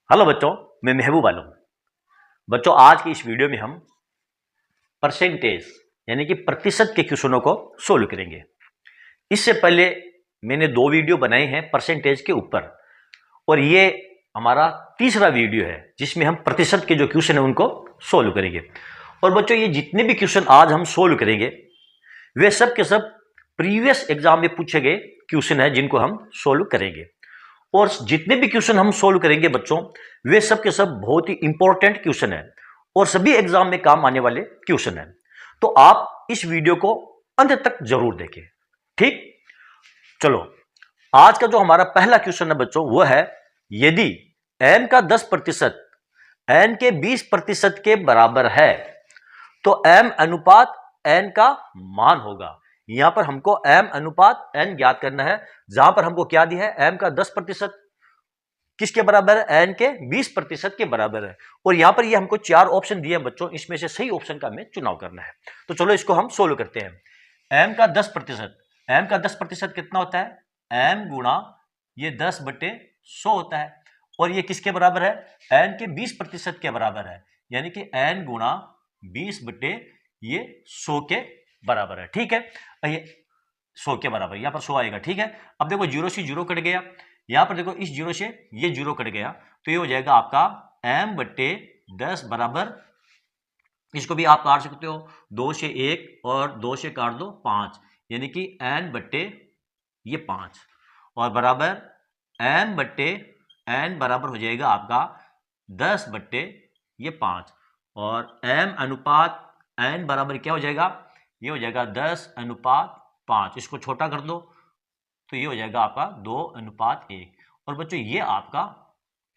Hello बच्चों, मैं महबूब आलम। बच्चों, आज की इस वीडियो में हम परसेंटेज यानी कि प्रतिशत के क्वेश्चनों को सोल्व करेंगे। इससे पहले मैंने 2 वीडियो बनाए हैं परसेंटेज के ऊपर, और ये हमारा तीसरा वीडियो है जिसमें हम प्रतिशत के जो क्वेश्चन है उनको सोल्व करेंगे। और बच्चों, ये जितने भी क्वेश्चन आज हम सोल्व करेंगे वे सब के सब प्रीवियस एग्जाम में पूछे गए क्वेश्चन है जिनको हम सोल्व करेंगे। और जितने भी क्वेश्चन हम सोल्व करेंगे बच्चों, वे सब के सब बहुत ही इंपॉर्टेंट क्वेश्चन है और सभी एग्जाम में काम आने वाले क्वेश्चन है। तो आप इस वीडियो को अंत तक जरूर देखें। ठीक, चलो आज का जो हमारा पहला क्वेश्चन है बच्चों, वो है यदि m का 10% n के 20% के बराबर है तो m अनुपात n का मान होगा। यहां पर हमको m अनुपात n ज्ञात करना है, जहां पर हमको क्या दिया है, m का 10% किसके बराबर है, n के 20% के बराबर है। और यहां पर ये हमको 4 ऑप्शन दिए हैं बच्चों, इसमें से सही ऑप्शन का हमें चुनाव करना है। तो चलो इसको हम सोल्व करते हैं। m का 10%, m का 10% कितना होता है, m गुणा ये 10/100 होता है। और ये किसके बराबर है, n के 20% के बराबर है, यानी कि n गुणा 20/100 के बराबर है। ठीक है, ये 100 के बराबर, यहां पर 100 आएगा। ठीक है, अब देखो 0 से 0 कट गया, यहां पर देखो इस 0 से ये 0 कट गया, तो ये हो जाएगा आपका m/10 बराबर, इसको भी आप काट सकते हो 2 से 1 और 2 से काट दो 5, यानी कि n/5 और बराबर m/n बराबर हो जाएगा आपका 10/5 और m अनुपात n बराबर क्या हो जाएगा, ये हो जाएगा 10:5। इसको छोटा कर दो तो ये हो जाएगा आपका 2:1। और बच्चों ये आपका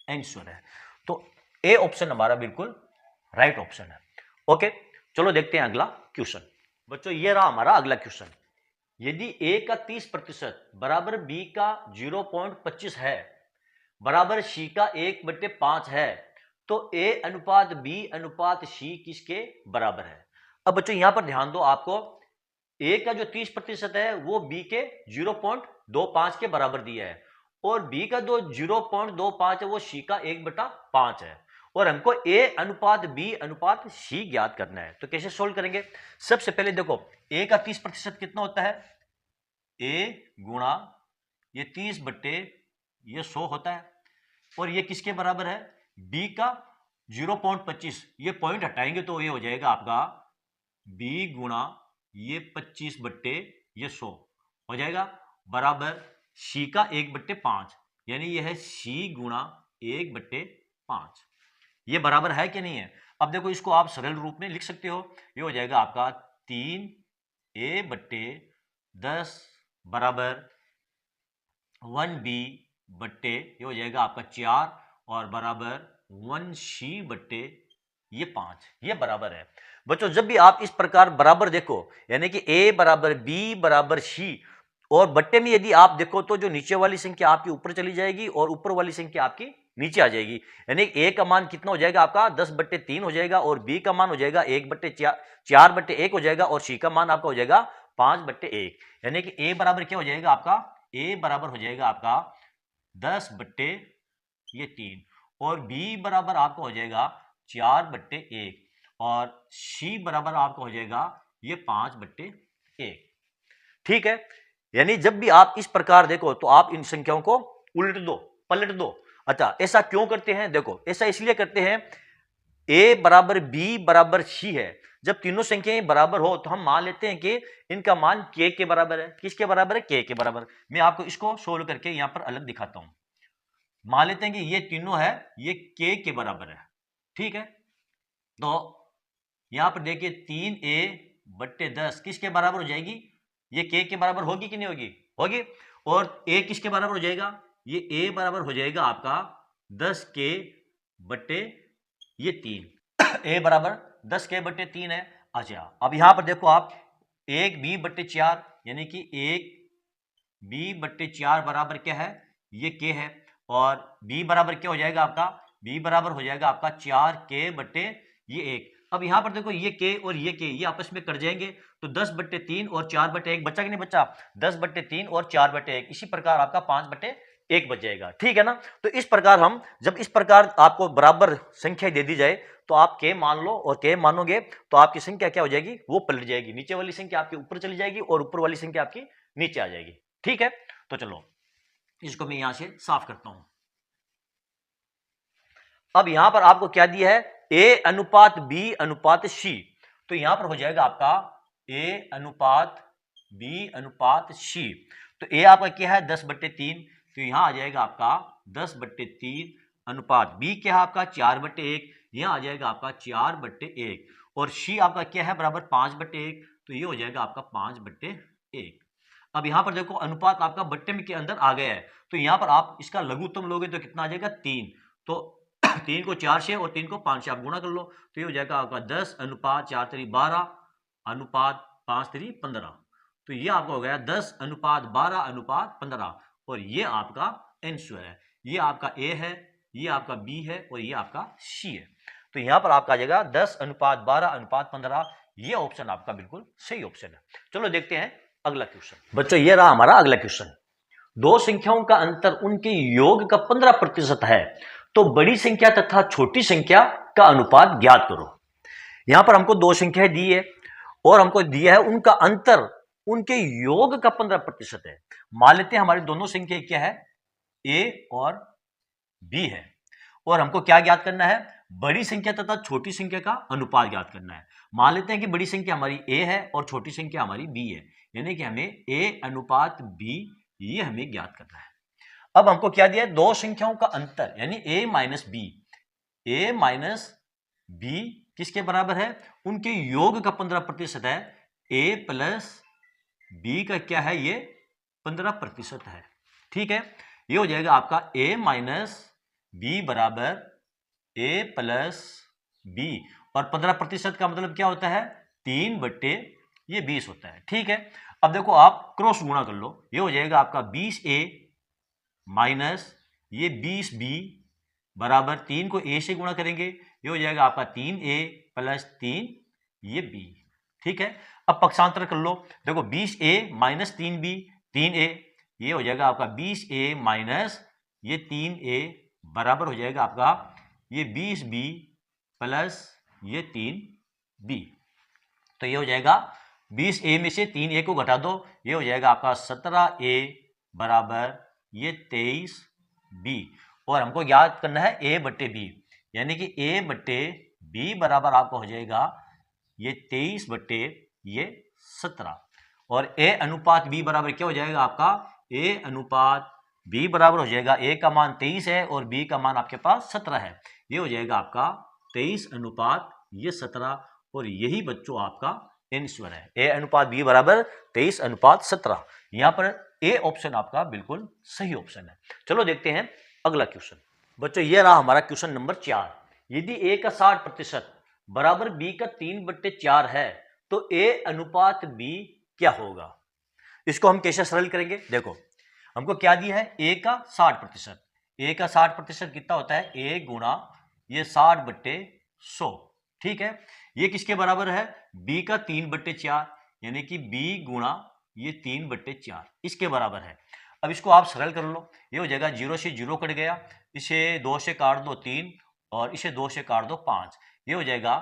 आंसर है। तो ए ऑप्शन हमारा बिल्कुल राइट ऑप्शन है। ओके, चलो देखते हैं अगला क्वेश्चन। बच्चों ये रहा हमारा अगला क्वेश्चन। यदि a का 30% बराबर b का 0.25 है बराबर c का 1/5 है तो a अनुपात b अनुपात c किसके बराबर है। अब बच्चों यहां पर ध्यान दो, आपको a का जो 30% है वो b के 0.25 के बराबर दिया है, और b का जो 0.25 है वो c का 1/5 है, और हमको a अनुपात b अनुपात c ज्ञात करना है। तो कैसे सोल्व करेंगे, सबसे पहले देखो a का 30% कितना होता है, a गुणा ये 30/100 होता है, और ये किसके बराबर है, b का 0.25, ये पॉइंट हटाएंगे तो ये हो जाएगा आपका b गुणा ये 25/100 हो जाएगा बराबर c का 1/5, यानी यह है c गुणा 1/5। ये बराबर है कि नहीं है। अब देखो इसको आप सरल रूप में लिख सकते हो, ये हो जाएगा आपका 3a/10 बराबर 1b बट्टे ये हो जाएगा आपका 4 और बराबर 1c/5, ये बराबर है। बच्चों जब भी आप इस प्रकार बराबर देखो, यानी कि a बराबर b बराबर c, और बट्टे में यदि आप देखो तो जो नीचे वाली संख्या आपकी ऊपर चली जाएगी और ऊपर वाली संख्या आपकी नीचे आ जाएगी, यानी a का मान कितना हो जाएगा आपका 10/3 हो जाएगा, और b का मान हो जाएगा 4/1 हो जाएगा, और c का मान आपका हो जाएगा 5/1, यानी कि a बराबर क्या हो जाएगा आपका, a बराबर हो जाएगा आपका 10/3 और b बराबर आपका हो जाएगा 4/1 और c बराबर आपका हो जाएगा ये 5/1। ठीक है, यानी जब भी आप इस प्रकार देखो तो आप इन संख्याओं को उलट दो, पलट दो। अच्छा, ऐसा क्यों करते हैं, देखो ऐसा इसलिए करते हैं, a बराबर b बराबर c है, जब तीनों संख्याएं बराबर हो तो हम मान लेते हैं कि इनका मान k के बराबर है। किसके बराबर है, k के बराबर। मैं आपको इसको सोल्व करके यहां पर अलग दिखाता हूं। मान लेते हैं कि ये तीनों है ये k के बराबर है। ठीक है, तो यहां पर देखिए 3a/10 किसके बराबर हो जाएगी, ये k के बराबर होगी कि नहीं होगी, होगी। और a किसके बराबर हो जाएगा, ये a बराबर हो जाएगा आपका 10k/3 a बराबर 10k/3 है। अच्छा, अब यहां पर देखो आप 1b/4 यानी कि 1b/4 बराबर क्या है, ये k है, और b बराबर क्या हो जाएगा आपका, b बराबर हो जाएगा आपका 4k/1। अब यहां पर देखो ये k और ये k ये आपस में कट जाएंगे, तो 10/3 और 4/1 बचा कि नहीं बचा, 10/3 और 4/1, इसी प्रकार आपका 5/1 1 बच जाएगा, ठीक है ना। तो इस प्रकार हम जब इस प्रकार आपको बराबर संख्या दे दी जाए तो आप k मान लो और k मानोगे तो आपकी संख्या क्या हो जाएगी, वो पलट जाएगी, नीचे वाली संख्या आपके ऊपर चली जाएगी और ऊपर वाली संख्या आपकी नीचे आ जाएगी, ठीक है। तो चलो इसको मैं यहां से साफ करता हूं। अब यहां पर आपको क्या दिया है, a अनुपात b अनुपात c, तो यहां पर हो जाएगा आपका a अनुपात b अनुपात c। तो a आपका क्या है 10/3, तो यहां आ जाएगा आपका 10/3 अनुपात b क्या है आपका 4/1, यहां आ जाएगा आपका 4/1 और c आपका क्या है बराबर 5/1, तो ये हो जाएगा आपका 5/1। अब यहां पर देखो अनुपात आपका बट्टे में के अंदर आ गया है, तो यहां पर आप इसका लघुत्तम लोगे तो कितना आ जाएगा 3, तो 3 को 4 से और 3 को 5 से आप गुणा कर लो, तो ये हो जाएगा आपका 10 अनुपात 4 3 12 अनुपात 5 3 15, तो ये आपका हो गया 10 अनुपात 12 अनुपात 15 और ये आपका आंसर है। ये आपका ए है, ये आपका बी है और ये आपका सी है। तो यहां पर आपका आ जाएगा 10 अनुपात 12 अनुपात 15, ये ऑप्शन आपका बिल्कुल सही ऑप्शन है। चलो देखते हैं अगला क्वेश्चन। बच्चों ये रहा हमारा अगला क्वेश्चन। दो संख्याओं का अंतर उनके योग का 15% है, तो बड़ी संख्या तथा छोटी संख्या का अनुपात ज्ञात करो। यहां पर हमको दो संख्याएं दी है और हमको दिया है उनका अंतर उनके योग का 15% है। मान लेते हैं हमारी दोनों संख्या क्या है, a और b है, और हमको क्या ज्ञात करना है, बड़ी संख्या तथा छोटी संख्या का अनुपात ज्ञात करना है। मान लेते हैं कि बड़ी संख्या हमारी a है और छोटी संख्या हमारी b है, यानी कि हमें a अनुपात b ये हमें ज्ञात करना है। अब हमको क्या दिया है, दो संख्याओं का अंतर यानी a माइनस b किसके बराबर है, उनके योग का 15% है, a प्लस b का क्या है ये 15% है, ठीक है। ये हो जाएगा आपका a माइनस b बराबर a प्लस b और 15% का मतलब क्या होता है 3/20 होता है, ठीक है। अब देखो आप क्रॉस गुणा कर लो, ये हो जाएगा आपका 20a माइनस ये 20b बराबर 3 को a से गुणा करेंगे, ये हो जाएगा आपका 3a प्लस 3 ये b, ठीक है। अब पक्षांतर कर लो, देखो 20a माइनस 3b 3a, ये हो जाएगा आपका 20a माइनस ये 3a बराबर हो जाएगा आपका ये 20b प्लस ये 3b, तो ये हो जाएगा 20a में से 3a को घटा दो, ये हो जाएगा आपका 17a बराबर ये 23b, और हमको याद करना है a/b, यानी कि a/b बराबर आपका हो जाएगा ये 23/17 और a अनुपात b बराबर क्या हो जाएगा आपका, a अनुपात b बराबर हो जाएगा a का मान 23 है और b का मान आपके पास 17 है, ये हो जाएगा आपका 23 अनुपात ये 17 और यही बच्चों आपका आंसर है। a अनुपात b बराबर 23 अनुपात 17, यहां पर a ऑप्शन आपका बिल्कुल सही ऑप्शन है। चलो देखते हैं अगला क्वेश्चन। बच्चों ये रहा हमारा क्वेश्चन नंबर 4। यदि a का 60% बराबर b का 3/4 है तो a अनुपात b क्या होगा। इसको हम कैसे सरल करेंगे, देखो हमको क्या दिया है a का 60%, a का 60% कितना होता है a गुणा ये 60/100, ठीक है। ये किसके बराबर है, b का 3/4 यानी कि b गुणा ये 3/4 इसके बराबर है। अब इसको आप सरल कर लो, ये हो जाएगा 0 से 0 कट गया, इसे 2 से काट दो 3 और इसे 2 से काट दो 5, ये हो जाएगा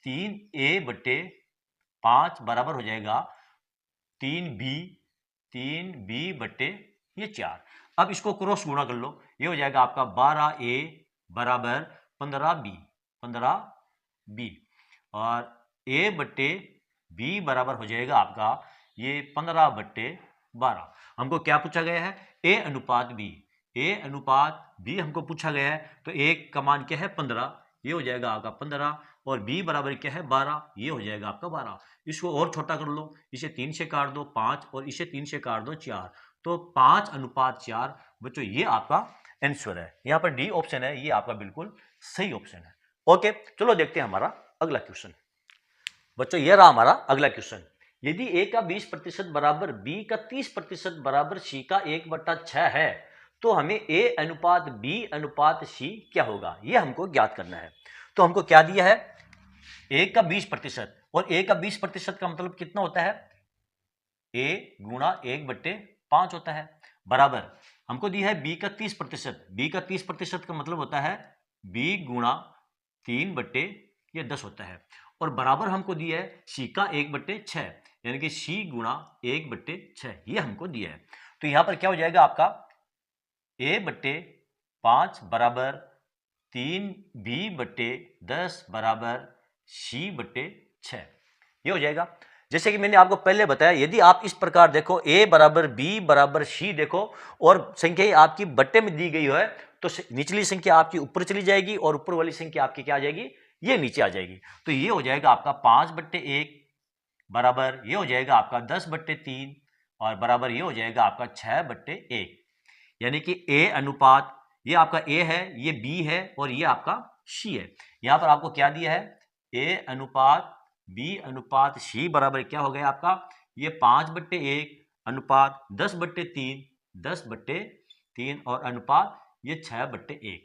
3a/5 बराबर हो जाएगा 3b/4। अब इसको क्रॉस गुणा कर लो, ये हो जाएगा आपका 12a बराबर 15b और a/b बराबर हो जाएगा आपका ये 15/12। हमको क्या पूछा गया है, a अनुपात b हमको पूछा गया है, तो a का मान क्या है 15, ये हो जाएगा आपका 15 और b बराबर क्या है 12, ये हो जाएगा आपका 12। इसको और छोटा कर लो, इसे 3 से काट दो 5 और इसे 3 से काट दो 4, तो 5/4 बच्चों ये आपका आंसर है। यहाँ पर डी ऑप्शन है, ये आपका बिल्कुल सही ऑप्शन है। ओके चलो देखते हैं हमारा अगला क्वेश्चन। बच्चों ये रहा हमारा अगला क्वेश्चन। यदि a का 20% बराबर b का 30% बराबर c का 1/6 है तो हमें a अनुपात b अनुपात c क्या होगा, ये हमको ज्ञात करना है। तो हमको क्या दिया है, a का 20% और a का 20% का मतलब कितना होता है, a गुणा 1/5 होता है, बराबर हमको दिया है b का 30%, b का 30% का मतलब होता है b गुणा 3/, ये 10 होता है, और बराबर हमको दिया है c का 1/6, यानी कि c गुणा 1/6, ये हमको दिया है। तो यहां पर क्या हो जाएगा आपका a/5 बराबर 3b/10 बराबर c/6, ये हो जाएगा। जैसे कि मैंने आपको पहले बताया, यदि आप इस प्रकार देखो a बराबर b बराबर c देखो, और संख्या आपकी बट्टे में दी गई है, तो निचली संख्या आपकी ऊपर चली जाएगी और ऊपर वाली संख्या आपकी क्या आ जाएगी, ये नीचे आ जाएगी। तो ये हो जाएगा आपका 5/1 बराबर, ये हो जाएगा आपका 10/3 और बराबर ये हो जाएगा आपका 6/1, यानी कि a अनुपात, ये आपका a है, ये b है और ये आपका c है। यहां पर आपको क्या दिया है, a अनुपात b अनुपात c बराबर क्या हो गया आपका, ये 5/1 अनुपात 10/3, 10/3 और अनुपात ये 6/1।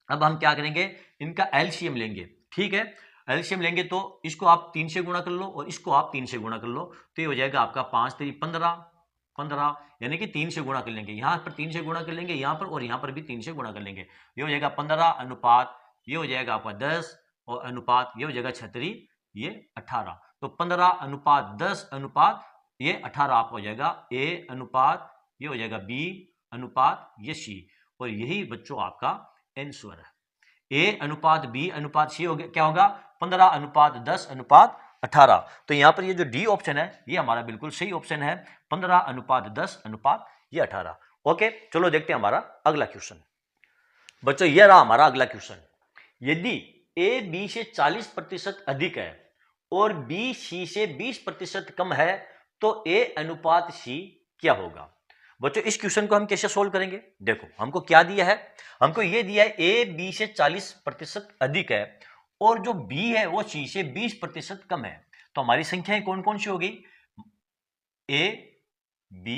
अब हम क्या करेंगे, इनका एलसीएम लेंगे, ठीक है। एलसीएम लेंगे तो इसको आप 3 से गुणा कर लो और इसको आप 3 से गुणा कर लो, तो ये हो जाएगा आपका 5 3 15, 15 यानी कि 3 से गुणा कर लेंगे, यहां पर 3 से गुणा कर लेंगे यहां पर, और यहां पर भी 3 से गुणा कर लेंगे। ये हो जाएगा 15 अनुपात, ये हो जाएगा आपका 10 और अनुपात ये हो जाएगा 6 ये 18। तो 15 अनुपात 10 अनुपात ये 18 आपका हो जाएगा a अनुपात, ये हो जाएगा b अनुपात ये c, और यही बच्चों आपका आंसर है। a अनुपात b अनुपात c हो गया, क्या होगा 15 अनुपात 10 अनुपात 18। तो यहां पर ये जो डी ऑप्शन है ये हमारा बिल्कुल सही ऑप्शन है, 15 अनुपात 10 अनुपात ये 18। ओके, चलो देखते हैं हमारा अगला क्वेश्चन। बच्चों ये रहा हमारा अगला क्वेश्चन। यदि a b से 40% अधिक है और b c से 20% कम है, तो a अनुपात c क्या होगा। बच्चों इस क्वेश्चन को हम कैसे सोल्व करेंगे, देखो हमको क्या दिया है, हमको ये दिया है a b से 40% अधिक है और जो b है वो c से 20% कम है। तो हमारी संख्याएं कौन कौन सी होगी, a b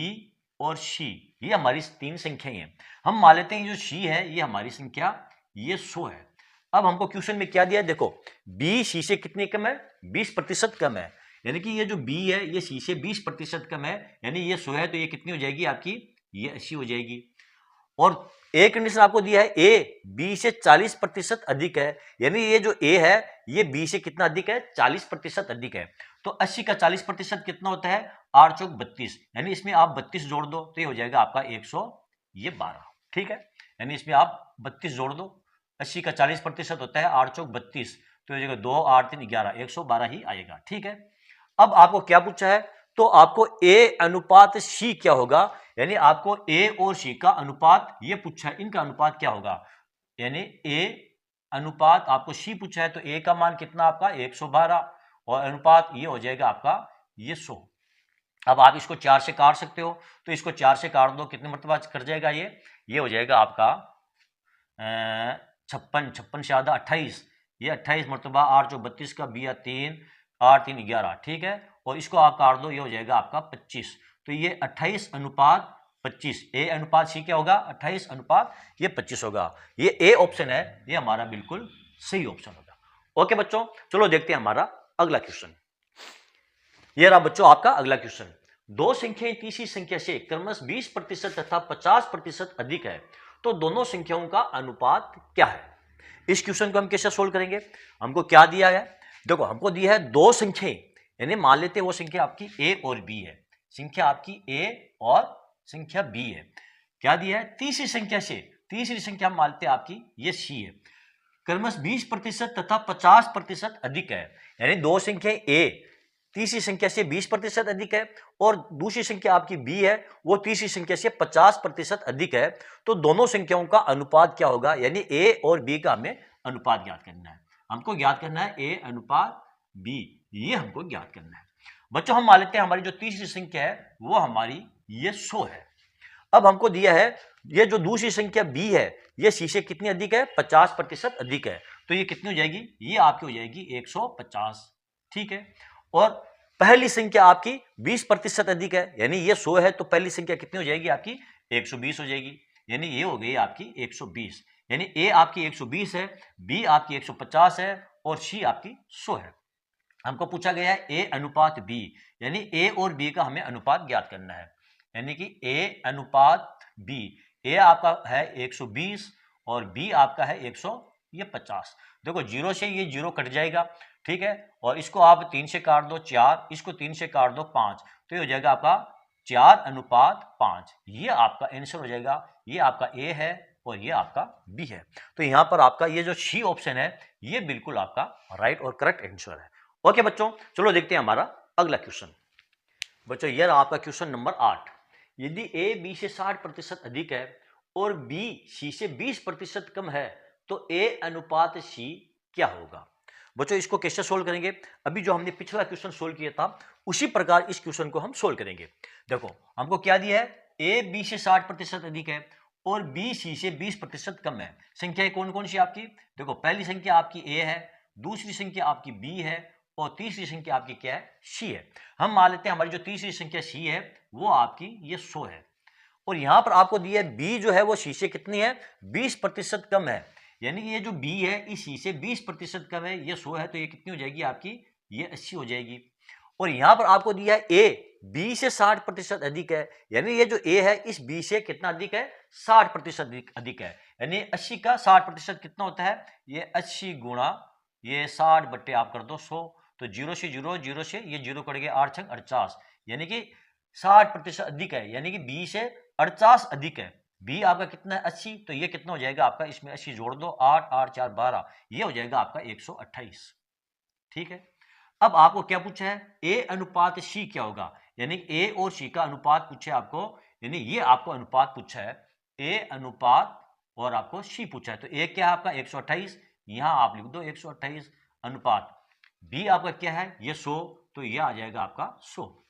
और c, ये हमारी 3 संख्याएं हैं। हम मान लेते हैं जो c है ये हमारी संख्या ये 100 है। अब हमको क्वेश्चन में क्या दिया है, देखो b c से कितने कम है, 20% कम है, यानी कि ये जो b है ये c से 20% कम है, यानी ये 100 है तो ये कितनी हो जाएगी आपकी, ये 80 हो जाएगी। और एक कंडीशन आपको दिया है a b से 40% अधिक है, यानी ये जो a है ये b से कितना अधिक है, 40% अधिक है। तो 80 का 40% कितना होता है, 8 चौक 32, यानी इसमें आप 32 जोड़ दो तो ये हो जाएगा आपका 112, ठीक है। यानी इसमें आप 32 जोड़ दो, 80 का 40% होता है 8 चौक 32, तो ये 2 8 3 11, 112 ही आएगा, ठीक है। अब आपको क्या पूछा है, तो आपको a अनुपात c क्या होगा, यानी आपको a और c का अनुपात ये पूछा है, इनका अनुपात क्या होगा, यानी a अनुपात आपको c पूछा है तो a का मान कितना आपका 112 और अनुपात ये हो जाएगा आपका ये 100। अब आप इसको 4 से काट सकते हो, तो इसको 4 से काट दो, कितने मरतबा कर जाएगा ये हो जाएगा आपका 56, 56 से आधा 28, ये 28 मरतबा 8 जो 32 का बिया 3 8 3 11, ठीक है। और इसको आप काट दो, ये हो जाएगा आपका 25, तो ये 28 अनुपात 25, ए अनुपात सी क्या होगा, 28 अनुपात ये 25 होगा। ये ए ऑप्शन है, ये हमारा बिल्कुल सही ऑप्शन होगा। ओके बच्चों, चलो देखते हैं हमारा अगला क्वेश्चन। ये रहा बच्चों आपका अगला क्वेश्चन। दो संख्याएं तीसरी संख्या से क्रमशः 20% तथा 50% अधिक है, तो दोनों संख्याओं का अनुपात क्या है। इस क्वेश्चन को हम कैसे सोल्व करेंगे, हमको क्या दिया है, देखो हमको दिया है दो संख्याएं, यानी मान लेते हैं वो संख्या आपकी a और b है, संख्या आपकी a और संख्या b है। क्या दिया है, तीसरी संख्या से, तीसरी संख्या हम मानते हैं आपकी ये c है, क्रमशः 20% तथा 50% अधिक है, यानी दो संख्या a तीसरी संख्या से 20% अधिक है और दूसरी संख्या आपकी b है वो तीसरी संख्या से 50% अधिक है, तो दोनों संख्याओं का अनुपात क्या होगा, यानी a और b का हमें अनुपात ज्ञात करना है। हमको ज्ञात करना है a अनुपात b, ये हमको ज्ञात करना है। बच्चों हम मान लेते हैं हमारी जो तीसरी संख्या है वो हमारी ये 100 है। अब हमको दिया है ये जो दूसरी संख्या b है ये c से कितनी अधिक है, 50% अधिक है, तो ये कितनी हो जाएगी, ये आपकी हो जाएगी 150, ठीक है। और पहली संख्या आपकी 20% अधिक है, यानी ये 100 है, तो पहली संख्या कितनी हो जाएगी आपकी 120 हो जाएगी, यानी ये हो गई आपकी 120, यानी a आपकी 120 है, b आपकी 150 है और c आपकी 100 है। हमको पूछा गया है a अनुपात b, यानी a और b का हमें अनुपात ज्ञात करना है, यानी कि a अनुपात b, ए आपका है 120 और बी आपका है 150। देखो जीरो से ये जीरो कट जाएगा, ठीक है, और इसको आप 3 से काट दो 4, इसको 3 से काट दो 5, तो ये हो जाएगा आपका 4:5। ये आपका आंसर हो जाएगा, ये आपका ए है और ये आपका बी है। तो यहां पर आपका ये जो सी ऑप्शन है ये बिल्कुल आपका राइट और करेक्ट आंसर है। ओके बच्चों, चलो देखते हैं हमारा अगला क्वेश्चन। बच्चों ये रहा आपका क्वेश्चन नंबर 8। यदि ए बी से 60% अधिक है और बी सी से 20% कम है तो ए अनुपात सी क्या होगा। बच्चों इसको कैसे सोल्व करेंगे, अभी जो हमने पिछला क्वेश्चन सोल्व किया था उसी प्रकार इस क्वेश्चन को हम सोल्व करेंगे। देखो हमको क्या दिया है, ए बी से 60% अधिक है और बी सी से 20% कम है। संख्याएं कौन कौन सी आपकी, देखो पहली संख्या आपकी ए है, दूसरी संख्या आपकी बी है और तीसरी संख्या आपकी क्या है, सी है। हम मान लेते हैं हमारी जो तीसरी संख्या सी है वो आपकी ये 100 है और यहां पर आपको दिया है बी जो है वो सी से कितनी है, 20% कम है। यानी कि ये जो बी है इस सी से 20% कम है, ये 100 है, तो ये कितनी हो जाएगी आपकी, ये 80 हो जाएगी। और यहां पर आपको दिया है ए बी से 60% अधिक है, यानी ये जो ए है इस बी से कितना अधिक है, 60% अधिक है। यानी 80 का 60% कितना होता है, ये 80 गुणा ये 60 बट्टे आप कर दो 100, तो जीरो से जीरो, जीरो से ये जीरो कट गया, 8 छंग 48, यानी कि 60% अधिक है, यानी कि बी से 48 अधिक है। बी आपका कितना है 80, तो ये कितना हो जाएगा आपका, इसमें 80 जोड़ दो, 8 8 4 12, ये हो जाएगा आपका 128। ठीक है, अब आपको क्या पूछा है, ए अनुपात सी क्या होगा, यानी ए और सी का अनुपात पूछे आपको, यानी ये आपको अनुपात पूछा है, ए अनुपात और आपको सी पूछा है। तो ए क्या है आपका 128, यहां आप लिख दो 128 अनुपात, बी आपका क्या है ये 100, तो ये आ जाएगा आपका 100।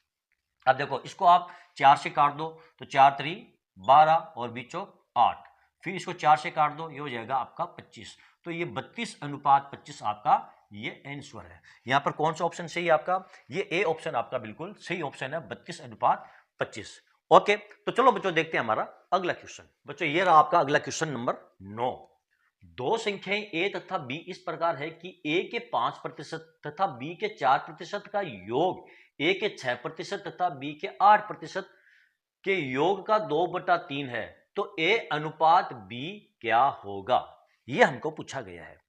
अब देखो इसको आप 4 से काट दो, तो 4 3 12 और बीचों 8, फिर इसको 4 से काट दो, ये हो जाएगा आपका 25, तो ये 32:25 आपका ये आंसर है। यहां पर कौन सा ऑप्शन सही है आपका, ये ए ऑप्शन आपका बिल्कुल सही ऑप्शन है, 32:25। ओके, तो चलो बच्चों देखते हैं हमारा अगला क्वेश्चन। बच्चों ये रहा आपका अगला क्वेश्चन नंबर 9। दो संख्याएं ए तथा बी इस प्रकार है कि ए के 5% तथा बी के 4% का योग ए के 6% तथा बी के 8% के योग का 2/3 है, तो ए अनुपात बी क्या होगा, यह हमको पूछा गया है।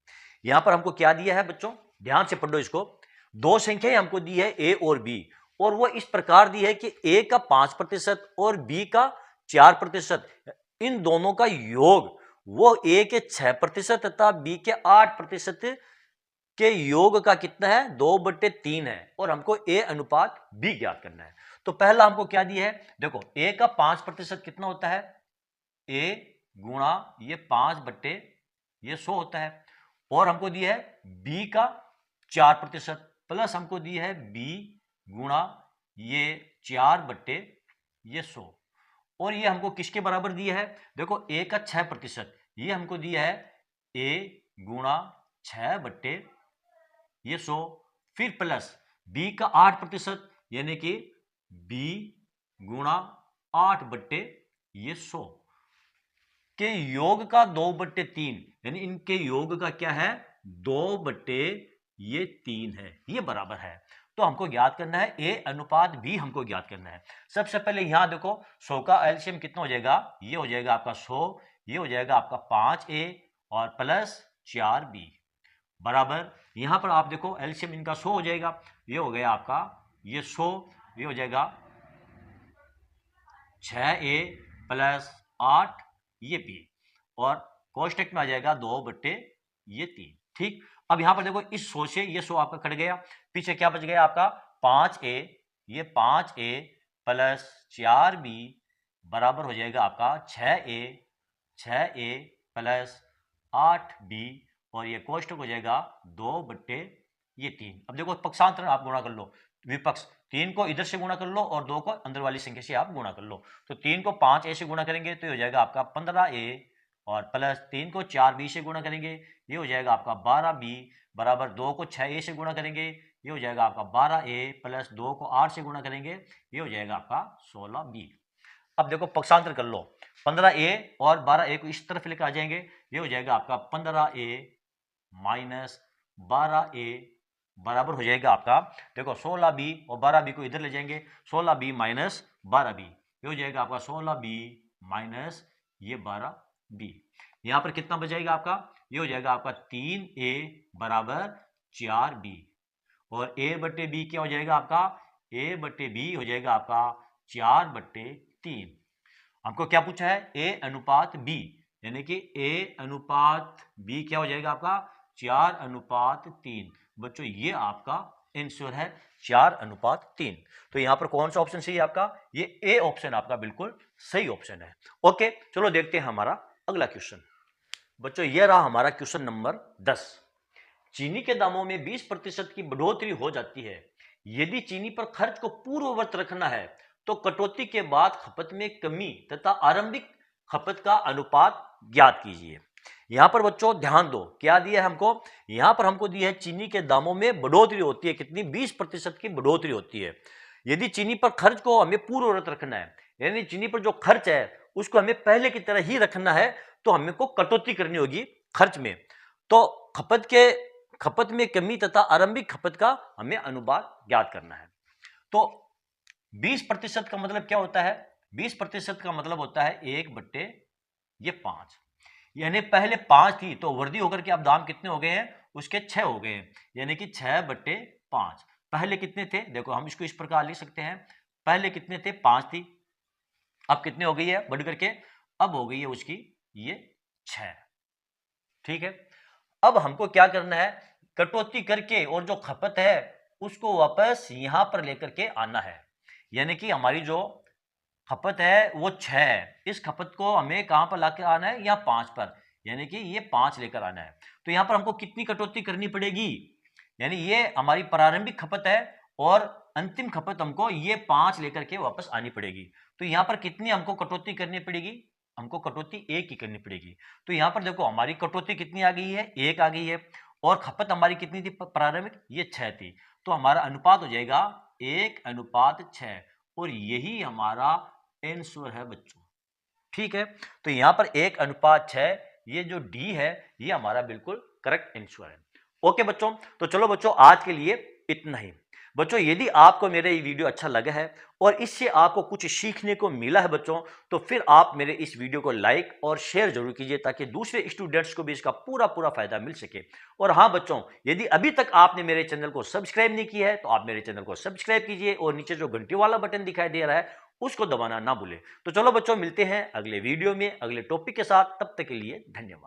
यहां पर हमको क्या दिया है बच्चों, ध्यान से पढ़ो इसको। दो संख्याएं हमको दी है ए और बी, और वो इस प्रकार दी है कि ए का 5% और बी का 4%, इन दोनों का योग वो ए के 6% तथा बी के 8% के योग का कितना है, 2/3 है, और हमको ए अनुपात बी ज्ञात करना है। तो पहला हमको क्या दिया है, देखो ए का 5% कितना होता है, ए गुणा ये 5/100 होता है, और हमको दिया है बी का 4% प्लस हमको दिया है बी गुणा ये 4/100, और ये हमको किसके बराबर दिया है, देखो ए का 6%, ये हमको दिया है ए गुणा 6/100, फिर प्लस बी का 8%, यानी कि बी गुणा 8/100 के योग का 2/3, यानी इनके योग का क्या है 2/3 है, ये बराबर है। तो हमको ज्ञात करना है ए अनुपात बी, हमको ज्ञात करना है। सबसे पहले यहां देखो 100 का एलसीएम कितना हो जाएगा, ये हो जाएगा आपका 100, ये हो जाएगा आपका 5a और प्लस 4b बराबर, यहां पर आप देखो एलसीएम इनका 100 हो जाएगा, ये हो गया आपका ये 100, ये हो जाएगा 6a प्लस 8 ये b, और कोष्टक में आ जाएगा 2/3। ठीक, अब यहां पर देखो इस 100 से ये 100 आपका कट गया, पीछे क्या बच गया आपका 5a, ये 5a प्लस 4b बराबर हो जाएगा आपका 6a प्लस 8b, और ये कोष्टक हो जाएगा 2/3। अब देखो पक्षांतरण आप गुणा कर लो, विपक्ष 3 को इधर से गुणा कर लो और 2 को अंदर वाली संख्या से आप गुणा कर लो, तो 3 को 5a से गुणा करेंगे तो ये हो जाएगा आपका 15a, और प्लस 3 को 4b से गुणा करेंगे ये हो जाएगा आपका 12b बराबर, 2 को 6a से गुणा करेंगे ये हो जाएगा आपका 12a, प्लस 2 को 8 से गुणा करेंगे ये हो जाएगा आपका 16b। अब देखो पक्षांतर कर लो, 15a और 12a को इस तरफ लेकर आ जाएंगे, ये हो जाएगा आपका 15a माइनस 12a बराबर हो जाएगा आपका, देखो 16b और 12b को इधर ले जाएंगे, 16b माइनस 12b, ये हो जाएगा आपका 16b माइनस ये 12b। यहां पर कितना बच जाएगा आपका, ये हो जाएगा आपका 3a बराबर 4b, और a बट्टे b क्या हो जाएगा आपका, a बट्टे b हो जाएगा आपका 4/3। हमको क्या पूछा है, a अनुपात b, यानी कि a अनुपात b क्या हो जाएगा आपका 4/3। बच्चों ये आपका आंसर है 4/3। तो यहां पर कौन सा ऑप्शन सही है आपका, ये ए ऑप्शन आपका बिल्कुल सही ऑप्शन है। ओके, चलो देखते हैं हमारा अगला क्वेश्चन। बच्चों ये रहा हमारा क्वेश्चन नंबर 10। चीनी के दामों में 20% की बढ़ोतरी हो जाती है। यदि चीनी पर खर्च को पूर्ववत रखना है तो कटौती के बाद खपत में कमी तथा आरंभिक खपत का अनुपात ज्ञात कीजिए। यहां पर बच्चों ध्यान दो, क्या दिया है हमको, यहां पर हमको दिया है चीनी के दामों में बढ़ोतरी होती है, कितनी, 20% की बढ़ोतरी होती है। यदि चीनी पर खर्च को हमें पूर्ववत रखना है, यानी चीनी पर जो खर्च है उसको हमें पहले की तरह ही रखना है, तो हमें को कटौती करनी होगी खर्च में। तो खपत में कमी तथा आरंभिक खपत का हमें अनुपात ज्ञात करना है। तो 20% का मतलब क्या होता है, 20% का मतलब होता है 1/5, यानी पहले 5 थी तो वृद्धि होकर के अब दाम कितने हो गए हैं, उसके 6 हो गए हैं, यानी कि 6/5। पहले कितने थे, देखो हम इसको इस प्रकार लिख सकते हैं, पहले कितने थे, 5 थी, अब कितने हो गई है बढ़ करके, अब हो गई है उसकी ये 6। ठीक है, अब हमको क्या करना है, कटौती करके और जो खपत है उसको वापस यहां पर लेकर के आना है, यानी कि हमारी जो खपत है वो 6 है, इस खपत को हमें कहां पर लाके आना है, यहाँ 5 पर, यानी कि ये 5 लेकर आना है। तो यहां पर हमको कितनी कटौती करनी पड़ेगी, यानी ये हमारी प्रारंभिक खपत है और अंतिम खपत हमको ये 5 लेकर के वापस आनी पड़ेगी। तो यहां पर कितनी हमको कटौती करनी पड़ेगी, हमको कटौती 1 की करनी पड़ेगी। तो यहां पर देखो हमारी कटौती कितनी आ गई है, 1 आ गई है, और खपत हमारी कितनी थी प्रारंभिक, ये 6 थी। तो हमारा अनुपात हो जाएगा 1/6, और यही हमारा आंसर है बच्चों। ठीक है, तो यहां पर 1/6, ये जो डी है ये हमारा बिल्कुल करेक्ट आंसर है। ओके बच्चों, तो चलो बच्चों आज के लिए इतना ही। बच्चों यदि आपको मेरा ये वीडियो अच्छा लगा है और इससे आपको कुछ सीखने को मिला है बच्चों, तो फिर आप मेरे इस वीडियो को लाइक और शेयर जरूर कीजिए, ताकि दूसरे स्टूडेंट्स को भी इसका पूरा पूरा फायदा मिल सके। और हाँ बच्चों, यदि अभी तक आपने मेरे चैनल को सब्सक्राइब नहीं किया है तो आप मेरे चैनल को सब्सक्राइब कीजिए, और नीचे जो घंटी वाला बटन दिखाई दे रहा है उसको दबाना ना भूलें। तो चलो बच्चों मिलते हैं अगले वीडियो में अगले टॉपिक के साथ, तब तक के लिए धन्यवाद।